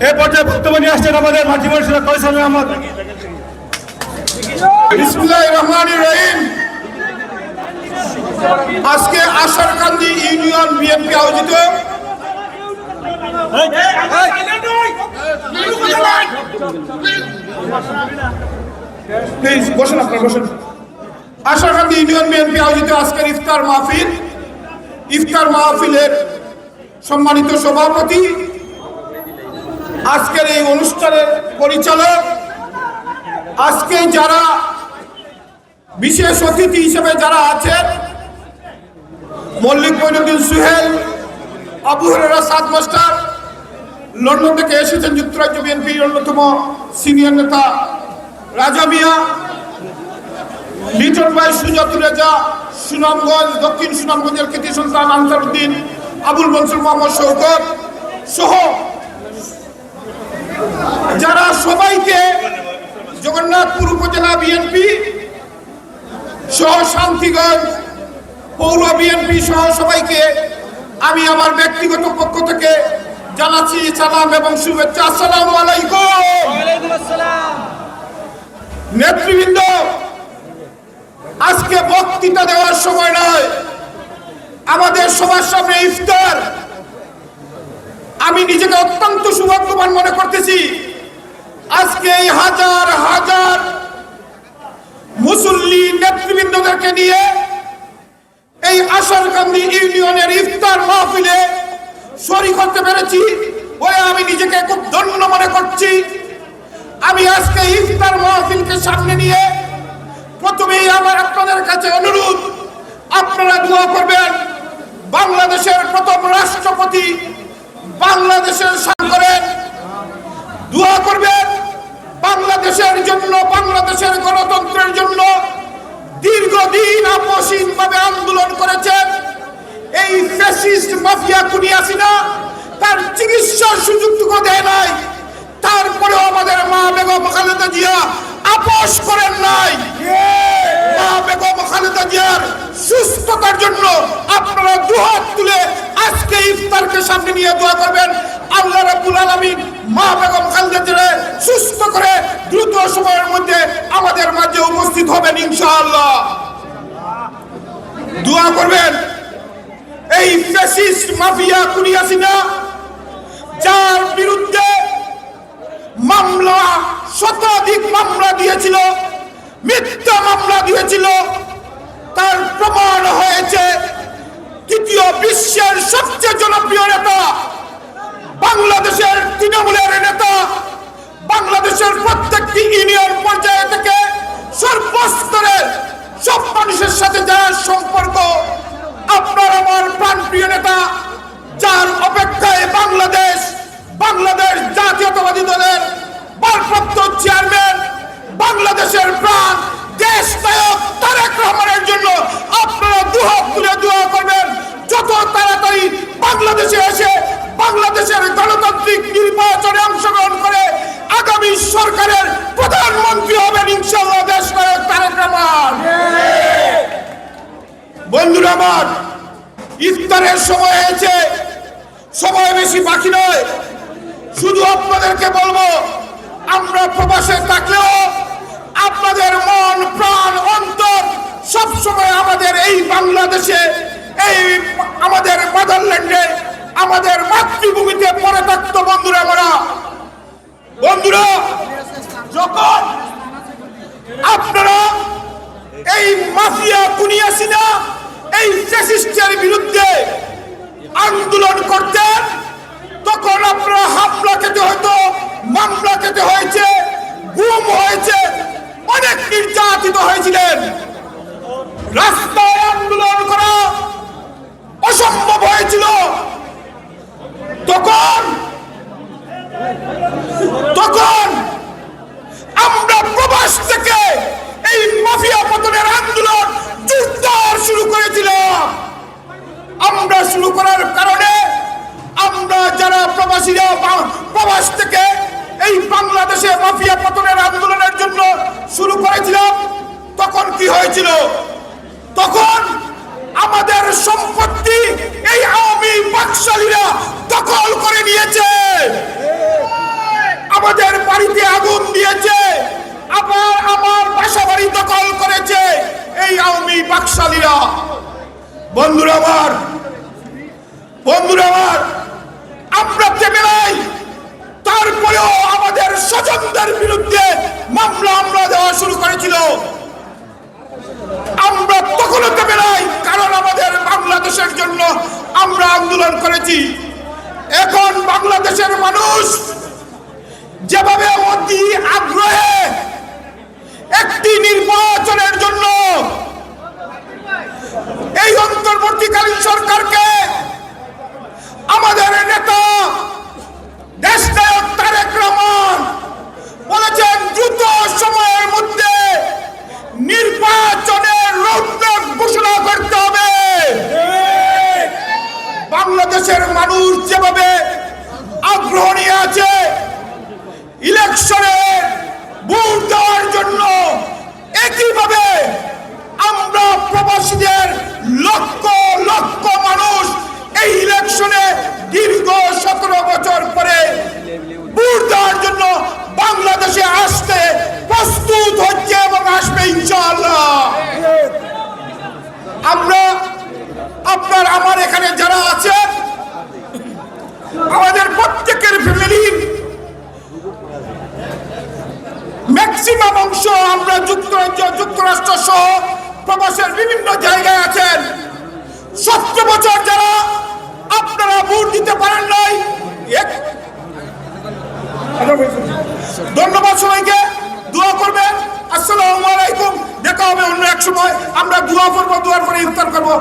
এই পর্যায়ে বক্তব্য নিয়ে আসছেন আমাদের মাঝি মনসুর কৌশল আহমদ। বিসমিল্লাহির রহমানির রহিম। আজকে আশারকান্দি ইউনিয়ন বিএনপি আয়োজিত আশারকান্দি ইউনিয়ন বিএনপি আয়োজিত আজকের ইফতার মাহফিলের সম্মানিত সভাপতি, আজকের এই অনুষ্ঠানের পরিচালক, আজকে যারা বিশেষ অতিথি হিসেবে যারা আছেন, মল্লিক মঈনুদ্দিন সুহেল, আবু হুরায়রা সাদ মাস্টার, লন্ডন থেকে এসেছেন যুক্তরাজ্য বিএনপির অন্যতম সিনিয়র নেতা রাজা মিয়া, লিটন ভাই সুজাতুর রেজা, সুনামগঞ্জ দক্ষিণ সুনামগঞ্জের কৃতি সন্তান আনসারউদ্দিন, আবুল মনসুর মোহাম্মদ শওকত সহ যারা সবাইকে, জগন্নাথপুর উপজেলা বিএনপি সহ শান্তিগঞ্জ পৌর বিএনপি সহ সবাইকে আমি আমার ব্যক্তিগত পক্ষ থেকে জানাচ্ছি সালাম এবং শুভেচ্ছা। আসসালামু আলাইকুম। নেতৃবৃন্দ, আজকে বক্তৃতা দেওয়ার সময় নয়, আমাদের সবার সামনে ইফতার। আমি নিজেকে অত্যন্ত সৌভাগ্যবান মনে করতেছি। আজকে এই হাজার হাজার মুসল্লি নেতৃবৃন্দদেরকে নিয়ে এই আশারকান্দি ইউনিয়নের ইফতার মাহফিলে শরীক হতে পেরেছি বলে আমি নিজেকে খুব ধন্য মনে করছি। আমি আজকে ইফতার মাহফিলকে সামনে নিয়ে প্রথমেই আমার আপনাদের কাছে অনুরোধ, আপনারা দোয়া করবেন বাংলাদেশের প্রথম রাষ্ট্রপতি বাংলাদেশের সাগরের, দোয়া করবেন বাংলাদেশের জন্য, বাংলাদেশের গণতন্ত্রের জন্য দীর্ঘদিন আপসহীনভাবে আন্দোলন করেছেন এই ফ্যাসিস্ট মাফিয়া খুনি হাসিনা। তার চিকিৎসার সুযোগটুকু দেয় নাই, তারপরেও আমাদের মা বেগম খালেদা জিয়া আপোষ করেন নাই। মা বেগম খালেদা জিয়ার সুস্থতার জন্য আপনারা দুহাত তুলে আজকে ইফতারকে সামনে নিয়ে দোয়া করবেন। আল্লাহ রাব্বুল আলামিন মা বেগম খালেদা জিয়াকে সুস্থ করে দ্রুত সময়ের মধ্যে আমাদের মাঝে উপস্থিত হবেন ইনশাআল্লাহ। দোয়া করবেন এই ফ্যাসিস্ট মাফিয়া খুনি হাসিনা, যার বিরুদ্ধে মামলা শতাধিক মামলা দিয়েছিল, মিথ্যা মামলা দিয়েছিল, তার প্রমাণ হয়েছে তৃতীয় বিশ্বের সবচেয়ে জনপ্রিয় নেতা, বাংলাদেশের তৃণমূলের নেতা, বাংলাদেশের প্রত্যেকটি ইউনিয়ন পর্যায়ে থেকে সর্বস্তরের সব মানুষের সাথে যার সম্পর্ক, আপনার আমার প্রাণপ্রিয় নেতা, যার অপেক্ষায় বাংলাদেশ জাতীয়তাবাদী দলের ভারপ্রাপ্ত চেয়ারম্যান, বাংলাদেশের প্রাণ দেশ নায়ক তারেক রহমানের জন্য আপনারা দুহাত তুলে দোয়া করবেন যত তাড়াতাড়ি বাংলাদেশে এসে বাংলাদেশের গণতান্ত্রিক নির্বাচনে অংশগ্রহণ করে আগামী সরকারের প্রধানমন্ত্রী হবেন ইনশাআল্লাহ দেশ নায়ক তারেক রহমান। বন্ধুরা আমার, ইফতারের সময় হয়েছে, সময় বেশি বাকি নয়। শুধু আপনাদেরকে বলবো, আমরা প্রবাসে থাকলেও আপনাদের মন প্রাণ অন্তর সবসময় আমাদের এই বাংলাদেশে, এই আমাদের মাদারল্যান্ডে, আমাদের মাতৃভূমিতে পড়ে থাকতো। বন্ধুরা, যখন আপনারা এই মাফিয়া খুনি হাসিনা, এই ফ্যাসিস্টের বিরুদ্ধে আন্দোলন করতেন, তখন আপনারা হামলা খেতে হতো, মামলা খেতে হয়েছে, গুম হয়েছে, অনেক নির্যাতিত হয়েছিলেন। রাস্তায় আন্দোলন করা অসম্ভব হয়েছিল। তখন আমরা প্রবাস থেকে এই মাফিয়া পতনের আন্দোলন জোরদার শুরু করেছিলাম। আমরা শুরু করার কারণে আমরা যারা প্রবাসীরা প্রবাস থেকে এই বাংলাদেশে মাফিয়া পতনের আন্দোলনের জন্য শুরু করেছিলাম, তখন কি হয়েছিল? তখন আমাদের সম্পত্তি এই আওয়ামী বাকশালীরা দখল করে নিয়েছে। আমাদের বাড়িতে আগুন দিয়েছে, আবার আমার বাসা বাড়ি দখল করেছে এই আওয়ামী বাকশালীরা। বন্ধুরা আমার, আমরা থেমে নাই, তারপরেও আমাদের স্বজনদের বিরুদ্ধে মামলা দেওয়া শুরু করেছিল। আমরা তখনও থেমে নাই, কারণ আমাদের বাংলাদেশের জন্য আমরা আন্দোলন করেছি। এখন বাংলাদেশের মানুষ যেভাবে অতি আগ্রহে একটি নির্বাচনের জন্য এই অন্তর্বর্তীকালীন সরকারকে আমাদের নেতা দেশনায়ক তারেক রহমান বলেছেন দ্রুত সময়ের মধ্যে নির্বাচনের রোডম্যাপ ঘোষণা করতে হবে। বাংলাদেশের মানুষ যেভাবে আগ্রহ নিয়ে আছে ইলেকশনে ভোট দেওয়ার জন্য, একইভাবে আমরা প্রবাসীদের লক্ষ লক্ষ মানুষ এই ইলেকশনে দীর্ঘ 17 বছর পরে ভোট দেওয়ার জন্য বাংলাদেশে আসতে প্রস্তুত হচ্ছে এবং আসবে ইনশাআল্লাহ। আমরা আমার এখানে যারা আছে আমাদের প্রত্যেকের ফ্যামিলির ম্যাক্সিমাম অংশ আমরা যুক্তরাষ্ট্র সহ প্রবাসের বিভিন্ন জায়গায় আছেন। 17 বছর যারা আপনারা ভোট দিতে পারেন নাই, ধন্যবাদ সবাইকে। দোয়া করবেন। আসসালামু আলাইকুম। দেখা হবে অন্য এক সময়। আমরা দোয়া করবো, দোয়ার পরে ইফতার করবো।